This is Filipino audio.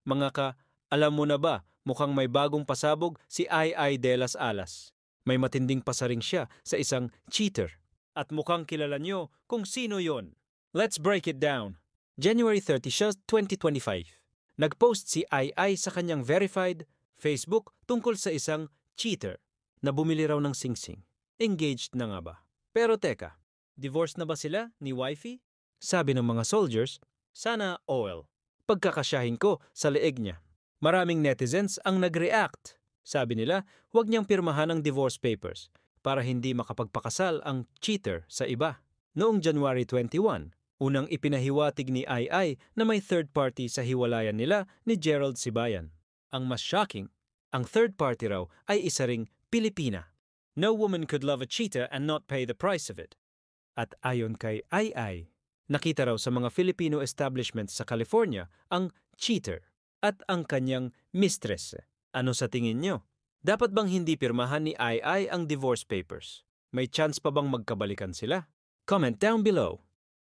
Mga ka, alam mo na ba, mukhang may bagong pasabog si Ai de las Alas. May matinding pasaring siya sa isang cheater. At mukhang kilala nyo kung sino yon. Let's break it down. January 30, 2025. Nag-post si Ai sa kanyang verified Facebook tungkol sa isang cheater na bumili raw ng singsing. Engaged na nga ba? Pero teka, divorced na ba sila ni wifey? Sabi ng mga soldiers, sana all. Pagkakasyahin ko sa leeg niya. Maraming netizens ang nag-react. Sabi nila, huwag niyang pirmahan ang divorce papers para hindi makapagpakasal ang cheater sa iba. Noong January 21, unang ipinahiwatig ni Ai na may third party sa hiwalayan nila ni Gerald Sibayan. Ang mas shocking, ang third party raw ay isa ring Pilipina. No woman could love a cheater and not pay the price of it. At ayon kay Ai, nakita raw sa mga Filipino establishments sa California ang cheater at ang kanyang mistress. Ano sa tingin nyo? Dapat bang hindi pirmahan ni Ai ang divorce papers? May chance pa bang magkabalikan sila? Comment down below.